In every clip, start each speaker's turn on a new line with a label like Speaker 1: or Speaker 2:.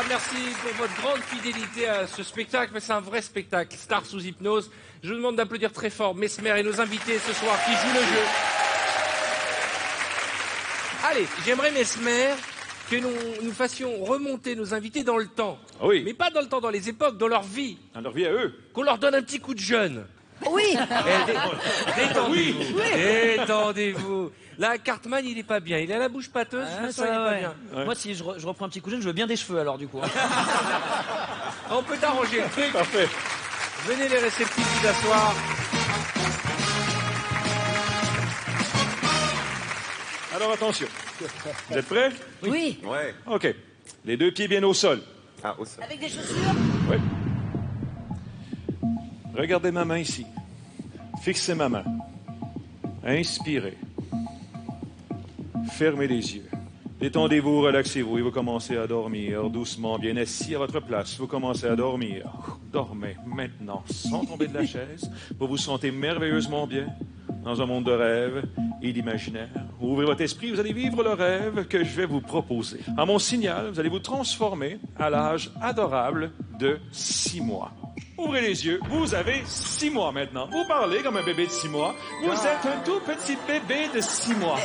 Speaker 1: Bonsoir, merci pour votre grande fidélité à ce spectacle, mais c'est un vrai spectacle, Star sous hypnose. Je vous demande d'applaudir très fort Mesmer et nos invités ce soir qui jouent le jeu. Allez, j'aimerais Mesmer que nous fassions remonter nos invités dans le temps.
Speaker 2: Oui.
Speaker 1: Mais pas dans le temps, dans les époques, dans leur vie.
Speaker 2: Dans leur vie à eux.
Speaker 1: Qu'on leur donne un petit coup de jeune.
Speaker 3: Oui.
Speaker 1: Détendez-vous, détendez-vous. Là, Cartman, il est pas bien. Il a la bouche pâteuse, je me sens, il est pas bien.
Speaker 4: Ouais. Moi, si je reprends un petit coup de jeune, je veux bien des cheveux alors du coup.
Speaker 1: On peut t'arranger le truc.
Speaker 2: Parfait.
Speaker 1: Venez les réceptifs vous asseoir.
Speaker 2: Alors attention. Vous êtes prêts?
Speaker 3: Oui.
Speaker 5: Ouais.
Speaker 2: OK. Les deux pieds bien au sol.
Speaker 5: Ah, au sol.
Speaker 3: Avec des chaussures?
Speaker 2: Oui. Regardez ma main ici. Fixez ma main. Inspirez. Fermez les yeux. Détendez-vous, relaxez-vous et vous commencez à dormir doucement, bien assis à votre place. Vous commencez à dormir. Dormez maintenant, sans tomber de la chaise. Vous vous sentez merveilleusement bien dans un monde de rêve et d'imaginaire. Ouvrez votre esprit, vous allez vivre le rêve que je vais vous proposer. À mon signal, vous allez vous transformer à l'âge adorable de 6 mois. Ouvrez les yeux, vous avez 6 mois maintenant. Vous parlez comme un bébé de 6 mois. Vous êtes un tout petit bébé de 6 mois.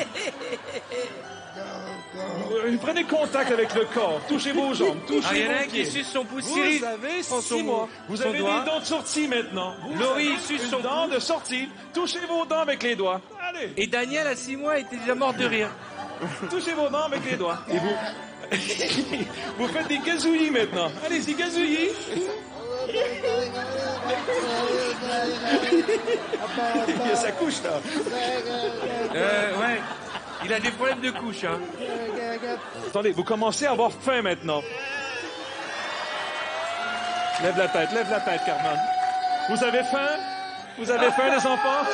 Speaker 2: Prenez contact avec le corps, touchez vos jambes, touchez
Speaker 1: Il y en a
Speaker 2: vos
Speaker 1: un qui
Speaker 2: pieds.
Speaker 1: suce son pouce.
Speaker 2: Vous
Speaker 1: Cyril,
Speaker 2: avez
Speaker 1: prends
Speaker 2: 6 mois. Vous
Speaker 1: son
Speaker 2: avez
Speaker 1: doigt.
Speaker 2: des dents de sortie maintenant. Vous
Speaker 1: Laurie,
Speaker 2: avez
Speaker 1: suce
Speaker 2: une
Speaker 1: son
Speaker 2: dent
Speaker 1: pouce.
Speaker 2: de sortie. Touchez vos dents avec les doigts. Allez,
Speaker 1: Et Daniel, à 6 mois, était déjà mort de rire.
Speaker 2: touchez vos dents avec les doigts. Et vous... vous faites des gazouillis maintenant. Allez-y, gazouillis. Ça couche, là.
Speaker 1: Ouais. Il a des problèmes de couche, hein.
Speaker 2: Attendez, vous commencez à avoir faim maintenant. Lève la tête, Carmen. Vous avez faim? Vous avez faim, les enfants?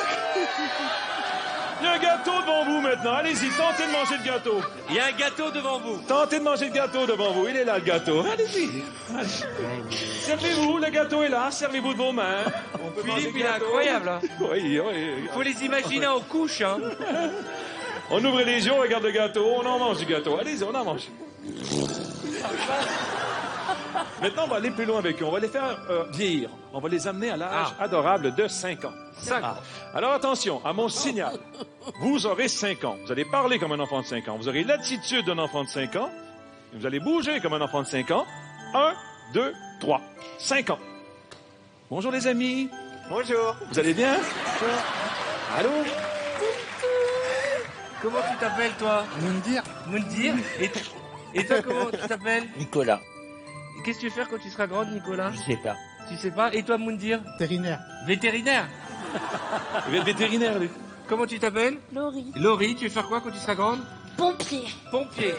Speaker 2: Il y a un gâteau devant vous maintenant. Allez-y, tentez de manger le gâteau.
Speaker 1: Il y a un gâteau devant vous.
Speaker 2: Tentez de manger le gâteau devant vous. Il est là, le gâteau. Allez-y. Allez. Servez-vous, le gâteau est là. Servez-vous de vos mains. On peut manger
Speaker 1: Philippe,
Speaker 2: le
Speaker 1: il est
Speaker 2: gâteau.
Speaker 1: incroyable, hein.
Speaker 2: Oui.
Speaker 1: Faut les imaginer en couche, hein.
Speaker 2: On ouvre les yeux, on regarde le gâteau. On en mange du gâteau. Allez-y, on en mange. Maintenant, on va aller plus loin avec eux. On va les faire vieillir. On va les amener à l'âge adorable de 5 ans.
Speaker 1: 5 ans.
Speaker 2: Alors attention, à mon signal, vous aurez 5 ans. Vous allez parler comme un enfant de 5 ans. Vous aurez l'attitude d'un enfant de 5 ans. Et vous allez bouger comme un enfant de 5 ans. 1, 2, 3. 5 ans. Bonjour les amis.
Speaker 5: Bonjour.
Speaker 2: Vous allez bien? Allô?
Speaker 1: Comment tu t'appelles, toi?
Speaker 6: Moundir.
Speaker 1: Moundir. Et toi, comment tu t'appelles?
Speaker 4: Nicolas,
Speaker 1: Qu'est-ce que tu veux faire quand tu seras grande, Nicolas?
Speaker 4: je sais pas.
Speaker 1: Tu sais pas? Et toi, Moundir?
Speaker 6: Vétérinaire.
Speaker 1: Vétérinaire.
Speaker 2: Vous êtes vétérinaire, lui.
Speaker 1: Comment tu t'appelles?
Speaker 7: Laurie.
Speaker 1: Laurie, tu veux faire quoi quand tu seras grande?
Speaker 7: Pompier.
Speaker 1: Pompier.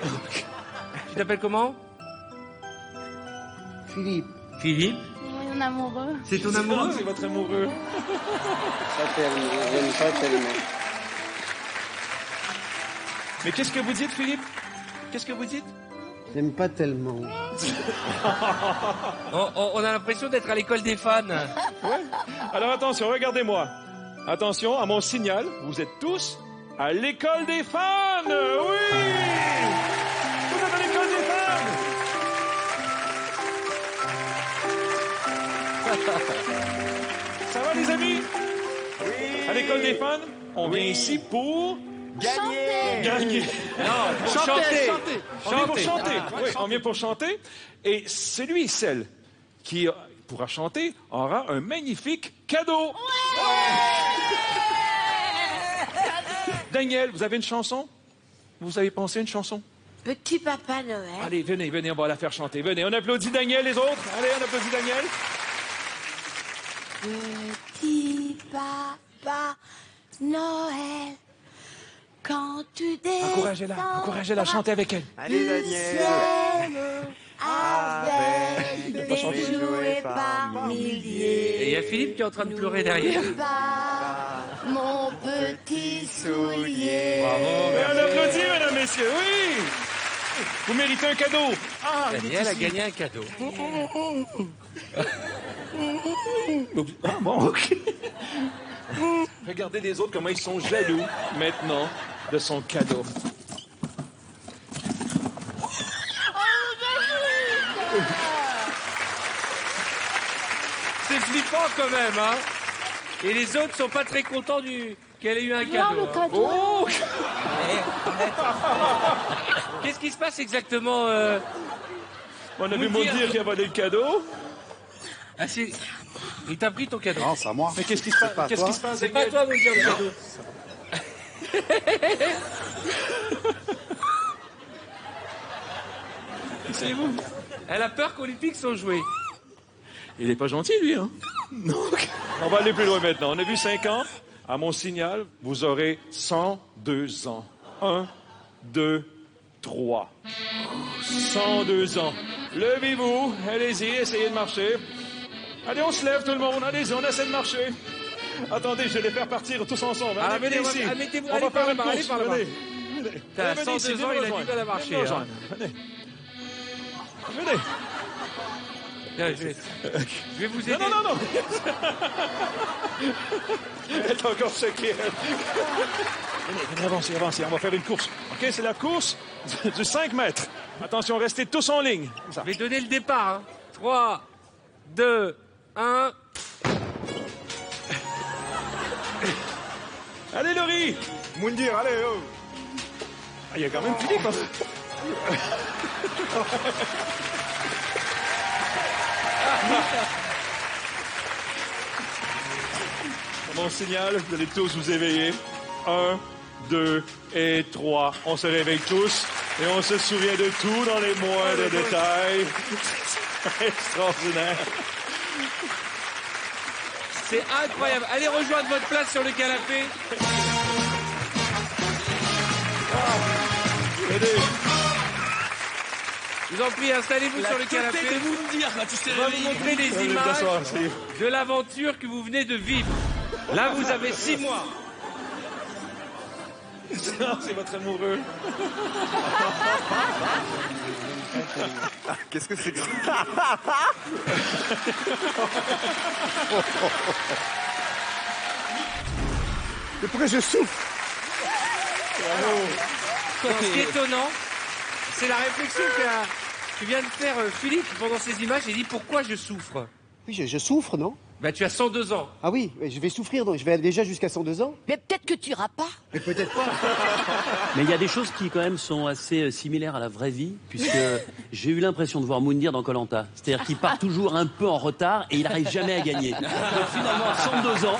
Speaker 1: Tu t'appelles comment?
Speaker 6: Philippe.
Speaker 1: Philippe.
Speaker 7: Mon amoureux.
Speaker 1: C'est ton amoureux?
Speaker 2: C'est votre amoureux.
Speaker 5: J'aime pas tellement.
Speaker 2: Mais qu'est-ce que vous dites, Philippe? Qu'est-ce que vous dites?
Speaker 6: J'aime pas tellement.
Speaker 1: On a l'impression d'être à l'école des fans.
Speaker 2: Alors attention, regardez-moi. Attention, à mon signal, vous êtes tous à l'école des fans. Oui! Vous êtes à l'école des fans. Ça va, les amis?
Speaker 5: Oui.
Speaker 2: À l'école des fans, on vient ici pour
Speaker 5: Gagner.
Speaker 2: gagner.
Speaker 1: Non, pour chanter.
Speaker 2: On vient pour chanter. Oui, on vient pour chanter. Et celui, celle qui pourra chanter aura un magnifique cadeau. Daniel, vous avez une chanson? Vous avez pensé une chanson?
Speaker 3: Petit Papa Noël.
Speaker 2: Allez, venez, on va la faire chanter. Venez, on applaudit Daniel, les autres. Allez, on applaudit Daniel.
Speaker 3: Petit Papa Noël. Quand tu descendras
Speaker 2: Encouragez-la à chanter avec elle.
Speaker 5: Allez,
Speaker 3: du
Speaker 5: Daniel.
Speaker 3: ciel avec
Speaker 5: Avec
Speaker 3: des
Speaker 5: des
Speaker 3: jouets
Speaker 5: jouets
Speaker 3: par
Speaker 5: par
Speaker 3: milliers.
Speaker 1: Et il y a Philippe qui est en train de pleurer derrière.
Speaker 3: N'oublie pas mon petit soulier.
Speaker 2: Et on applaudit, mesdames, messieurs. Oui! Vous méritez un cadeau. Ah,
Speaker 1: Daniel a gagné un cadeau.
Speaker 2: Ah bon, OK. Regardez les autres, comment ils sont jaloux maintenant de son cadeau.
Speaker 1: C'est flippant quand même, hein. Et les autres sont pas très contents qu'elle ait eu un cadeau.
Speaker 7: le
Speaker 1: hein.
Speaker 7: cadeau.
Speaker 1: Oh Qu'est-ce qui se passe exactement
Speaker 2: On a vu
Speaker 1: Moundir.
Speaker 2: Moundir qui a volé le cadeau.
Speaker 1: Ah, il t'a pris ton cadeau.
Speaker 5: Non, c'est à moi.
Speaker 2: Mais qu'est-ce qui se passe? Qu'est-ce qui se passe?
Speaker 1: C'est pas toi, Moundir, le cadeau.
Speaker 2: C'est vous.
Speaker 1: Elle a peur qu'on lui pique son jouet.
Speaker 2: Il est pas gentil, lui, hein? Non. On va aller plus loin maintenant. On a vu 5 ans. À mon signal, vous aurez 102 ans. 1, 2, 3. 102 ans. Levez-vous. Allez-y, essayez de marcher. Allez, on se lève, tout le monde. Allez-y, on essaie de marcher. Attendez, je vais les faire partir tous ensemble.
Speaker 1: Ah,
Speaker 2: Allez,
Speaker 1: venez,
Speaker 2: ici.
Speaker 1: mettez-vous,
Speaker 2: On
Speaker 1: allez
Speaker 2: va
Speaker 1: par
Speaker 2: faire une
Speaker 1: là-bas, allez
Speaker 2: course.
Speaker 1: par là-bas.
Speaker 2: Venez. Venez.
Speaker 1: T'as
Speaker 2: Venez ici,
Speaker 1: 102 ans,
Speaker 2: venez
Speaker 1: il a
Speaker 2: me
Speaker 1: du mal à marcher,
Speaker 2: rejoindre.
Speaker 1: hein.
Speaker 2: Venez. Venez.
Speaker 1: Tiens, je vais vous aider.
Speaker 2: Non, non, non, non. Elle est encore choquée. Venez, avancez, avancez. On va faire une course. OK, c'est la course du 5 mètres. Attention, restez tous en ligne.
Speaker 1: Je vais donner le départ. Hein. 3, 2, 1.
Speaker 2: Allez, Laurie.
Speaker 5: Moundir, allez, oh.
Speaker 2: Ah, il y a quand même Philippe. Hein. Mon signal, vous allez tous vous éveiller. 1, 2 et 3. On se réveille tous et on se souvient de tout dans les moindres détails. C'est extraordinaire.
Speaker 1: C'est incroyable. Allez rejoindre votre place sur le canapé.
Speaker 2: Aidez.
Speaker 1: Je vous en prie, installez-vous sur le canapé. On va vous montrer les
Speaker 2: Allez,
Speaker 1: images
Speaker 2: t'asseoir, c'est-
Speaker 1: de l'aventure que vous venez de vivre. Là, vous avez 6 mois.
Speaker 2: Non, c'est votre amoureux.
Speaker 5: Qu'est-ce que c'est que ça? Mais pourquoi je souffre?
Speaker 1: Alors, ce qui est étonnant, c'est la réflexion que vient de faire Philippe pendant ces images. Il dit pourquoi je souffre.
Speaker 6: Oui, je souffre, non?
Speaker 1: Bah, tu as 102 ans.
Speaker 6: Ah oui, je vais souffrir, donc je vais aller déjà jusqu'à 102 ans.
Speaker 3: Mais peut-être que tu iras pas.
Speaker 6: Mais peut-être pas.
Speaker 8: Mais il y a des choses qui, quand même, sont assez similaires à la vraie vie, puisque j'ai eu l'impression de voir Moundir dans koh-Lanta. C'est-à-dire qu'il part toujours un peu en retard et il n'arrive jamais à gagner. Donc finalement, à 102 ans,